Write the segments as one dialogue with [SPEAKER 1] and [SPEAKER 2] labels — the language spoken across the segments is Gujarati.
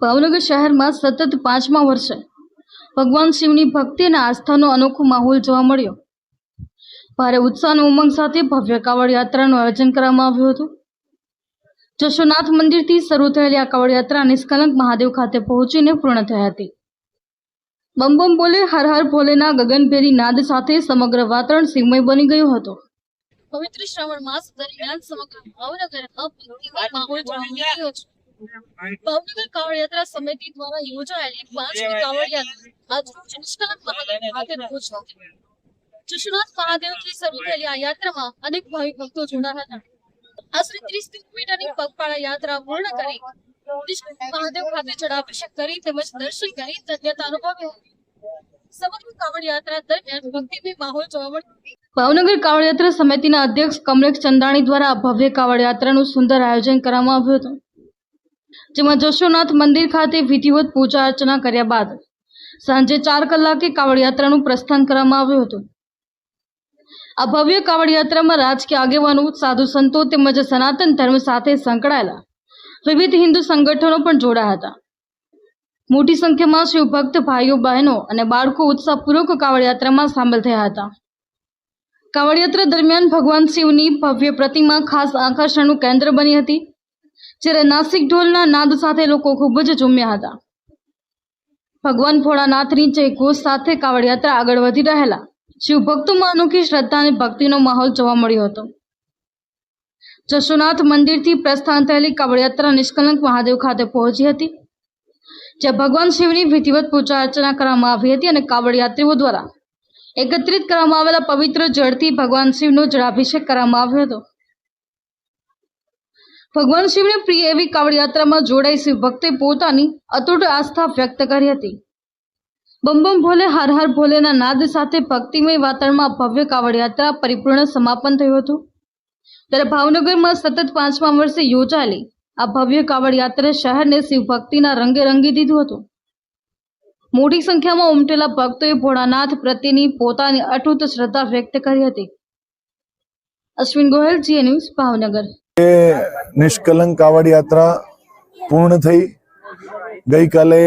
[SPEAKER 1] ભાવનગર શહેરમાં સતત 5મા વર્ષે ભગવાન શિવની ભક્તિ અને આસ્થાનો અનોખો માહોલ જોવા મળ્યો। ભારે ઉત્સાહ અને ઉમંગ સાથે ભવ્ય કાવડ યાત્રાનું આયોજન કરવામાં આવ્યું હતું। જશોનાથ મંદિરથી શરૂ થયેલી આ કાવડ યાત્રા નિષ્કલંક મહાદેવ ખાતે પહોંચીને પૂર્ણ થઈ હતી। બમ બમ બોલે હર હર ભોલેના ગગનભેદી નાદ સાથે સમગ્ર વાતાવરણ શિવમય બની ગયું હતું। પવિત્ર શ્રાવણ માસ દરમિયાન સમગ્ર ભાવનગર માહોલ જોવા મળ્યો છે। ભાવનગર કાવડ યાત્રા સમિતિ દ્વારા યોજાયેલી 5મી કાવડ યાત્રા આજરોજ નિષ્કલંક મહાદેવ ખાતે પહોંચી હતી। જશોનાથ મહાદેવથી શરૂ થયેલી આ યાત્રામાં અનેક ભાવિક ભક્તો જોડાયા હતા। આશરે 30 કિલોમીટરની પગપાળા યાત્રા પૂર્ણ કરી નિષ્કલંક મહાદેવ ખાતે જળાભિષેક કરી તેમજ દર્શન કરી ધન્યતા અનુભવી હતી। સમગ્ર કાવડ યાત્રા દરમિયાન ભક્તિમય માહોલ જોવા મળ્યો। ભાવનગર કાવડ યાત્રા સમિતિના અધ્યક્ષ કમલેશ ચંદાણી દ્વારા આ ભવ્ય કાવડ યાત્રાનું સુંદર આયોજન કરવામાં આવ્યું હતું, જેમાં જશોનાથ મંદિર ખાતે વિધિવત પૂજા અર્ચના કર્યા બાદ સાંજે 4 કલાકે કાવડ યાત્રાનું પ્રસ્થાન કરવામાં આવ્યું હતું। આ ભવ્ય કાવડ યાત્રામાં રાજકીય આગેવાનો, સાધુ સંતો તેમજ સનાતન ધર્મ સાથે સંકળાયેલા વિવિધ હિન્દુ સંગઠનો પણ જોડાયા હતા। મોટી સંખ્યામાં શિવભક્ત ભાઈઓ, બહેનો અને બાળકો ઉત્સાહપૂર્વક કાવડ યાત્રામાં સામેલ થયા હતા। કાવડ યાત્રા દરમિયાન ભગવાન શિવની ભવ્ય પ્રતિમા ખાસ આકર્ષણનું કેન્દ્ર બની હતી, જ્યારે નાસિક ઢોલના નાદ સાથે લોકો ખૂબ જ ઝૂમ્યા હતા। ભગવાન ભોળાનાથની જય ઘોષ સાથે કાવડ યાત્રા આગળ વધી રહેલા શિવભક્તોમાં અનોખી શ્રદ્ધા અને ભક્તિનો માહોલ જોવા મળ્યો હતો। જશોનાથ મંદિરથી પ્રસ્થાન થયેલી કાવડ યાત્રા નિષ્કલંક મહાદેવ ખાતે પહોંચી હતી, જ્યાં ભગવાન શિવની વિધિવત પૂજા અર્ચના કરવામાં આવી હતી અને કાવડ યાત્રીઓ દ્વારા એકત્રિત કરવામાં આવેલા પવિત્ર જળથી ભગવાન શિવનો જળાભિષેક કરવામાં આવ્યો હતો। ભગવાન શિવને પ્રિય એવી કાવડ યાત્રામાં જોડાઈ શિવ ભક્તોએ પોતાની અતૂટ આસ્થા વ્યક્ત કરી હતી। બમ બમ ભોલે હર હર ભોલેના નાદ સાથે ભક્તિમય વાતાવરણમાં ભવ્ય કાવડ યાત્રા પરિપૂર્ણ સમાપન થયું હતું। ત્યારે ભાવનગરમાં સતત 5મા વર્ષે યોજાયેલી આ ભવ્ય કાવડ યાત્રાએ શહેરને શિવ ભક્તિના રંગે રંગી દીધું હતું। મોટી સંખ્યામાં ઉમટેલા ભક્તોએ ભોળાનાથ પ્રત્યેની પોતાની અતૂટ શ્રદ્ધા વ્યક્ત કરી હતી। અશ્વિન ગોહેલ, જીએ ન્યૂઝ, ભાવનગર।
[SPEAKER 2] નિષ્કલંક કાવડ યાત્રા પૂર્ણ થઈ ગઈકાલે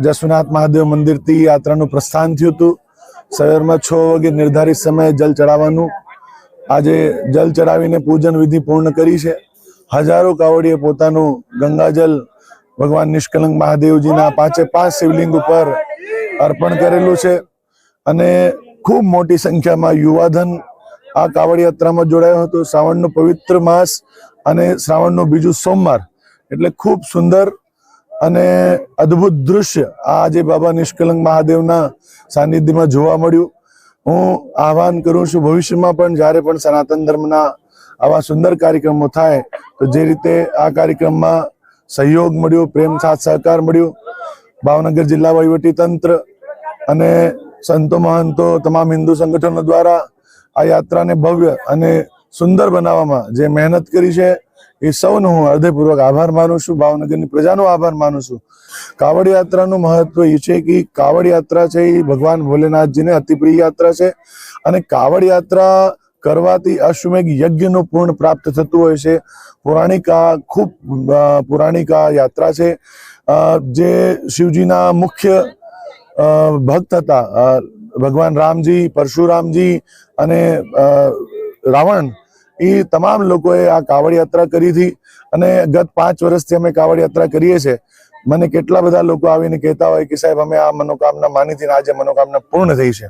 [SPEAKER 2] જશોનાથ મહાદેવ મંદિરથી યાત્રાનું પ્રસ્થાન થયું હતું। સવારમાં 6 વાગે નિર્ધારિત સમયે જલ ચડાવવાનું, આજે જલ ચડાવીને પૂજન વિધિ પૂર્ણ કરી છે। હજારો કાવડીએ પોતાનું ગંગાજલ ભગવાન નિષ્કલંક મહાદેવજીના 5 શિવલિંગ ઉપર અર્પણ કરેલું છે અને ખૂબ મોટી સંખ્યામાં યુવાધન આ કાવડ યાત્રામાં જોડાયો હતો। શ્રાવણનો પવિત્ર માસ અને શ્રાવણનો બીજું સોમવાર એટલે ખૂબ સુંદર અને અદ્ભુત દૃશ્ય આજે બાબા નિષ્કલંક મહાદેવના સાનિધ્યમાં જોવા મળ્યું। હું આહવાન કરું છું ભવિષ્યમાં પણ જ્યારે પણ સનાતન ધર્મના આવા સુંદર કાર્યક્રમો થાય તો જે રીતે આ કાર્યક્રમમાં સહયોગ મળ્યો, પ્રેમ સાથ સહકાર મળ્યો, ભાવનગર જિલ્લા વહીવટી તંત્ર અને સંતો મહંતો તમામ હિન્દુ સંગઠનો દ્વારા આ યાત્રાને ભવ્ય અને સુંદર બનાવવામાં જે મહેનત કરી છે એ સૌનો હું હૃદયપૂર્વક આભાર માનું છું। ભાવનગરની પ્રજાનો આભાર માનું છું। કાવડ યાત્રાનું મહત્વ એ છે કે કાવડ યાત્રા છે એ ભગવાન ભોલેનાથજીને અતિ પ્રિય યાત્રા છે અને કાવડ યાત્રા કરવાથી અશ્વમેઘ યજ્ઞનું પૂર્ણ પ્રાપ્ત થતું હોય છે। ખૂબ પૌરાણિક યાત્રા છે। જે શિવજીના મુખ્ય ભક્ત હતા ભગવાન રામજી, પરશુરામજી અને રાવણ, એ તમામ લોકોએ આ કાવડ યાત્રા કરી હતી અને ગત 5 વર્ષથી અમે કાવડ યાત્રા કરીએ છીએ। મને કેટલા બધા લોકો આવીને કહેતા હોય કે સાહેબ અમે આ મનોકામના માની હતી, આજે મનોકામના પૂર્ણ થઈ છે।